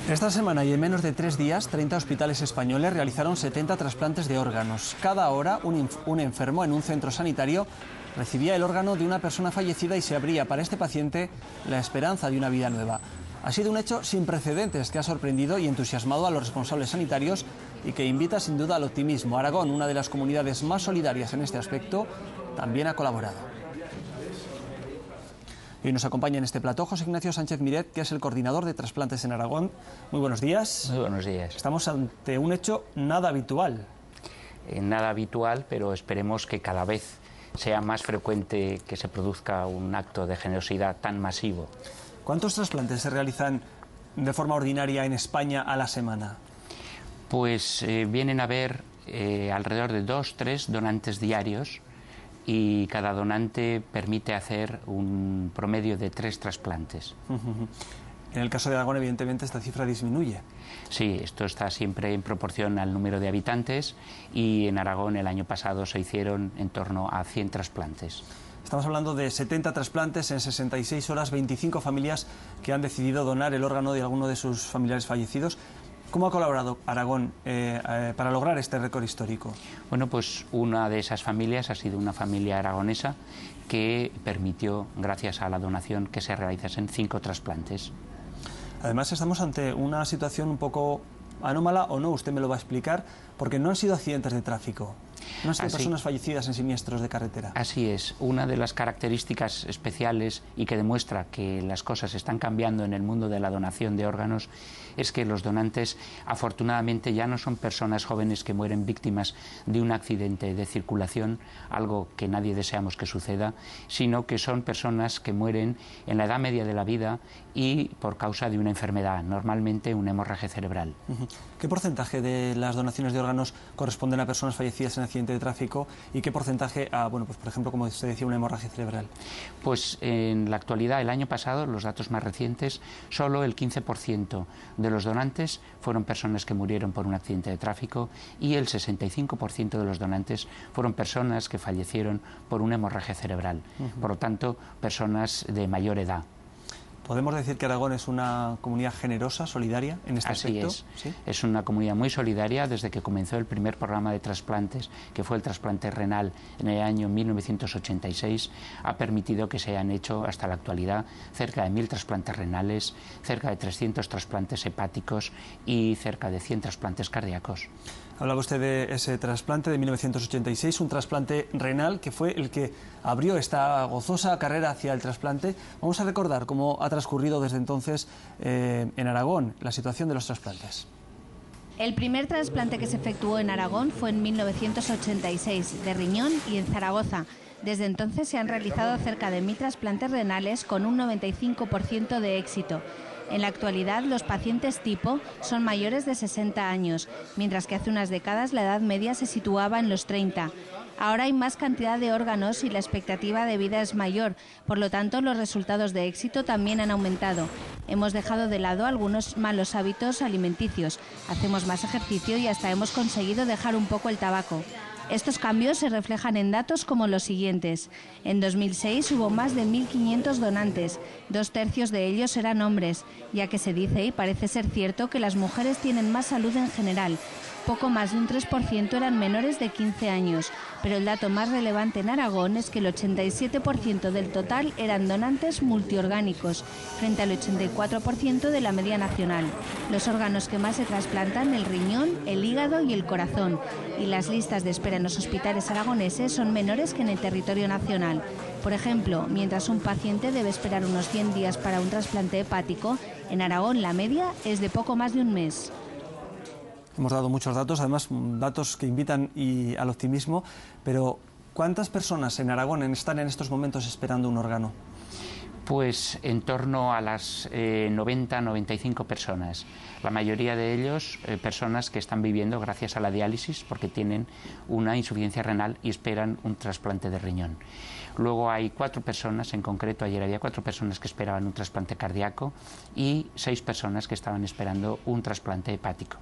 Esta semana y en menos de 3 días, 30 hospitales españoles realizaron 70 trasplantes de órganos. Cada hora, un enfermo en un centro sanitario recibía el órgano de una persona fallecida y se abría para este paciente la esperanza de una vida nueva. Ha sido un hecho sin precedentes que ha sorprendido y entusiasmado a los responsables sanitarios y que invita sin duda al optimismo. Aragón, una de las comunidades más solidarias en este aspecto, también ha colaborado. Y nos acompaña en este plató José Ignacio Sánchez Miret, que es el coordinador de trasplantes en Aragón. Muy buenos días. Muy buenos días. Estamos ante un hecho nada habitual. Nada habitual, pero esperemos que cada vez sea más frecuente que se produzca un acto de generosidad tan masivo. ¿Cuántos trasplantes se realizan de forma ordinaria en España a la semana? Pues vienen a haber alrededor de 2-3 donantes diarios, y cada donante permite hacer un promedio de 3 trasplantes. En el caso de Aragón, evidentemente, esta cifra disminuye. Sí, esto está siempre en proporción al número de habitantes, y en Aragón el año pasado se hicieron en torno a 100 trasplantes. Estamos hablando de 70 trasplantes en 66 horas, 25 familias que han decidido donar el órgano de alguno de sus familiares fallecidos. ¿Cómo ha colaborado Aragón para lograr este récord histórico? Bueno, pues una de esas familias ha sido una familia aragonesa que permitió, gracias a la donación, que se realizasen 5 trasplantes. Además, estamos ante una situación un poco anómala, o no, usted me lo va a explicar, porque no han sido accidentes de tráfico. No han sido personas fallecidas en siniestros de carretera. Así es. Una de las características especiales y que demuestra que las cosas están cambiando en el mundo de la donación de órganos es que los donantes, afortunadamente, ya no son personas jóvenes que mueren víctimas de un accidente de circulación, algo que nadie deseamos que suceda, sino que son personas que mueren en la edad media de la vida y por causa de una enfermedad, normalmente una hemorragia cerebral. ¿Qué porcentaje de las donaciones de órganos corresponden a personas fallecidas en accidente de tráfico y qué porcentaje a, bueno, pues por ejemplo, como usted decía, una hemorragia cerebral? Pues en la actualidad, el año pasado, los datos más recientes, solo el 15% de los donantes fueron personas que murieron por un accidente de tráfico y el 65% de los donantes fueron personas que fallecieron por una hemorragia cerebral. Por lo tanto, personas de mayor edad. ¿Podemos decir que Aragón es una comunidad generosa, solidaria en este aspecto? Así es. ¿Sí? Es una comunidad muy solidaria desde que comenzó el primer programa de trasplantes, que fue el trasplante renal en el año 1986. Ha permitido que se hayan hecho hasta la actualidad cerca de 1000 trasplantes renales, cerca de 300 trasplantes hepáticos y cerca de 100 trasplantes cardíacos. Hablaba usted de ese trasplante de 1986, un trasplante renal que fue el que abrió esta gozosa carrera hacia el trasplante. Vamos a recordar cómo ha transcurrido desde entonces en Aragón la situación de los trasplantes. El primer trasplante que se efectuó en Aragón fue en 1986, de riñón y en Zaragoza. Desde entonces se han realizado cerca de 1000 trasplantes renales con un 95% de éxito. En la actualidad, los pacientes tipo son mayores de 60 años, mientras que hace unas décadas la edad media se situaba en los 30. Ahora hay más cantidad de órganos y la expectativa de vida es mayor, por lo tanto los resultados de éxito también han aumentado. Hemos dejado de lado algunos malos hábitos alimenticios, hacemos más ejercicio y hasta hemos conseguido dejar un poco el tabaco. Estos cambios se reflejan en datos como los siguientes. En 2006 hubo más de 1.500 donantes, 2/3 de ellos eran hombres, ya que se dice y parece ser cierto que las mujeres tienen más salud en general. Poco más de un 3% eran menores de 15 años, pero el dato más relevante en Aragón es que el 87% del total eran donantes multiorgánicos, frente al 84% de la media nacional. Los órganos que más se trasplantan, el riñón, el hígado y el corazón, y las listas de espera en los hospitales aragoneses son menores que en el territorio nacional. Por ejemplo, mientras un paciente debe esperar unos 100 días para un trasplante hepático, en Aragón la media es de poco más de un mes. Hemos dado muchos datos, además datos que invitan al optimismo, pero ¿cuántas personas en Aragón están en estos momentos esperando un órgano? Pues en torno a las 90-95 personas. La mayoría de ellos personas que están viviendo gracias a la diálisis porque tienen una insuficiencia renal y esperan un trasplante de riñón. Luego hay 4 personas, en concreto ayer había 4 personas que esperaban un trasplante cardíaco y 6 personas que estaban esperando un trasplante hepático.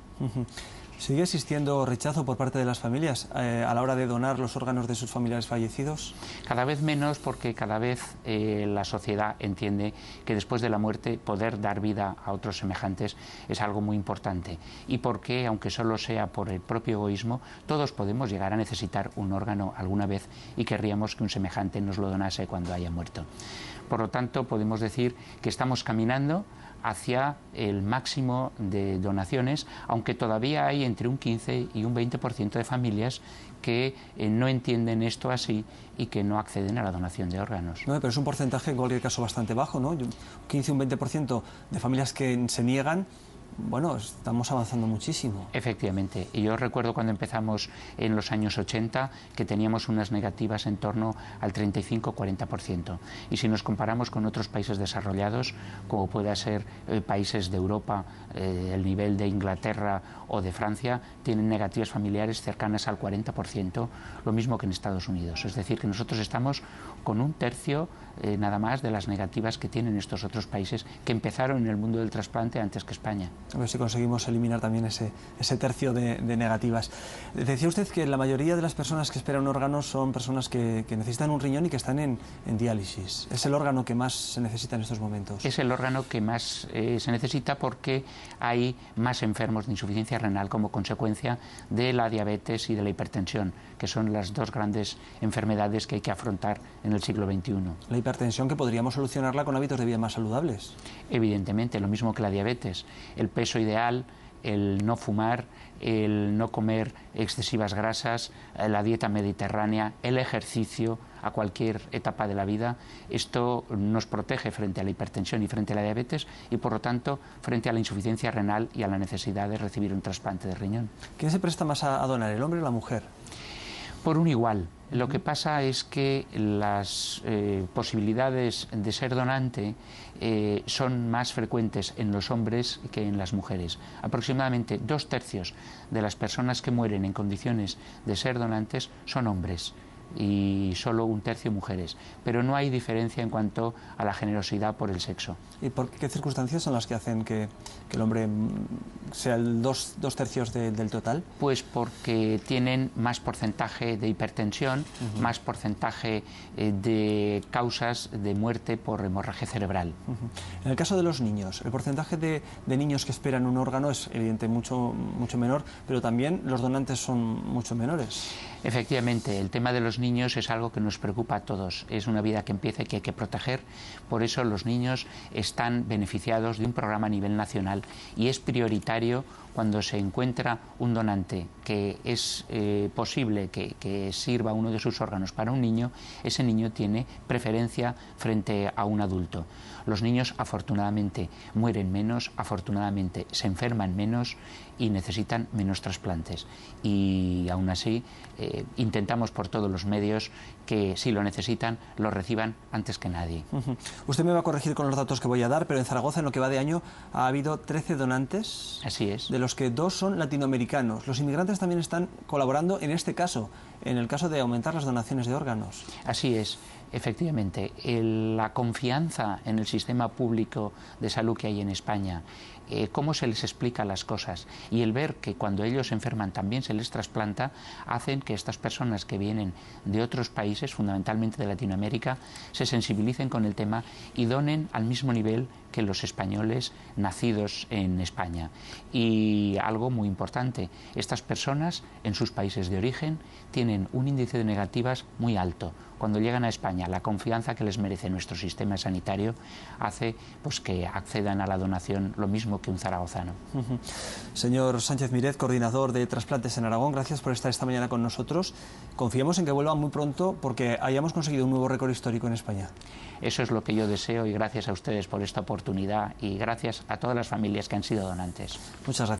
¿Sigue existiendo rechazo por parte de las familias a la hora de donar los órganos de sus familiares fallecidos? Cada vez menos, porque cada vez la sociedad entiende que después de la muerte poder dar vida a otros semejantes es algo muy importante, y porque, aunque solo sea por el propio egoísmo, todos podemos llegar a necesitar un órgano alguna vez y querríamos que un semejante nos lo donase cuando haya muerto. Por lo tanto, podemos decir que estamos caminando hacia el máximo de donaciones, aunque todavía hay entre un 15 y un 20% de familias que no entienden esto así y que no acceden a la donación de órganos. No, pero es un porcentaje en cualquier caso bastante bajo, ¿no? Un 15 o un 20% de familias que se niegan. Bueno, estamos avanzando muchísimo. Efectivamente, y yo recuerdo cuando empezamos en los años 80 que teníamos unas negativas en torno al 35-40%. Y si nos comparamos con otros países desarrollados, como pueda ser países de Europa, el nivel de Inglaterra o de Francia, tienen negativas familiares cercanas al 40%, lo mismo que en Estados Unidos. Es decir, que nosotros estamos con un tercio nada más de las negativas que tienen estos otros países que empezaron en el mundo del trasplante antes que España. A ver si conseguimos eliminar también ese tercio de negativas. Decía usted que la mayoría de las personas que esperan un órgano son personas que necesitan un riñón y que están en diálisis. ¿Es el órgano que más se necesita en estos momentos? Es el órgano que más se necesita porque hay más enfermos de insuficiencia renal como consecuencia de la diabetes y de la hipertensión, que son las 2 grandes enfermedades que hay que afrontar en el siglo XXI. La hipertensión, que podríamos solucionarla con hábitos de vida más saludables. Evidentemente, lo mismo que la diabetes. El peso ideal, el no fumar, el no comer excesivas grasas, la dieta mediterránea, el ejercicio a cualquier etapa de la vida, esto nos protege frente a la hipertensión y frente a la diabetes y, por lo tanto, frente a la insuficiencia renal y a la necesidad de recibir un trasplante de riñón. ¿Quién se presta más a donar, el hombre o la mujer? Por un igual. Lo que pasa es que las posibilidades de ser donante son más frecuentes en los hombres que en las mujeres. Aproximadamente 2/3 de las personas que mueren en condiciones de ser donantes son hombres y solo 1/3 mujeres, pero no hay diferencia en cuanto a la generosidad por el sexo. ¿Y por qué circunstancias son las que hacen que el hombre sea el 2/3 del total? Pues porque tienen más porcentaje de hipertensión, más porcentaje de causas de muerte por hemorragia cerebral. En el caso de los niños, el porcentaje de niños que esperan un órgano es evidente mucho menor, pero también los donantes son mucho menores. Efectivamente, el tema de los niños es algo que nos preocupa a todos. Es una vida que empieza y que hay que proteger. Por eso los niños están beneficiados de un programa a nivel nacional y es prioritario cuando se encuentra un donante que es posible que sirva uno de sus órganos para un niño, ese niño tiene preferencia frente a un adulto. Los niños afortunadamente mueren menos, afortunadamente se enferman menos y necesitan menos trasplantes. Y aún así intentamos por todos los medios que si lo necesitan lo reciban antes que nadie. Usted me va a corregir con los datos que voy a dar, pero en Zaragoza en lo que va de año ha habido 13 donantes. Así es. De los que 2 son latinoamericanos. Los inmigrantes también están colaborando en este caso, en el caso de aumentar las donaciones de órganos. Así es. Efectivamente, la confianza en el sistema público de salud que hay en España, cómo se les explica las cosas y el ver que cuando ellos se enferman también se les trasplanta, hacen que estas personas que vienen de otros países, fundamentalmente de Latinoamérica, se sensibilicen con el tema y donen al mismo nivel que los españoles nacidos en España. Y algo muy importante, estas personas en sus países de origen tienen un índice de negativas muy alto. Cuando llegan a España, la confianza que les merece nuestro sistema sanitario hace pues, que accedan a la donación lo mismo que un zaragozano. Señor Sánchez Miret, coordinador de trasplantes en Aragón, gracias por estar esta mañana con nosotros. Confiamos en que vuelva muy pronto porque hayamos conseguido un nuevo récord histórico en España. Eso es lo que yo deseo y gracias a ustedes por esta oportunidad y gracias a todas las familias que han sido donantes. Muchas gracias.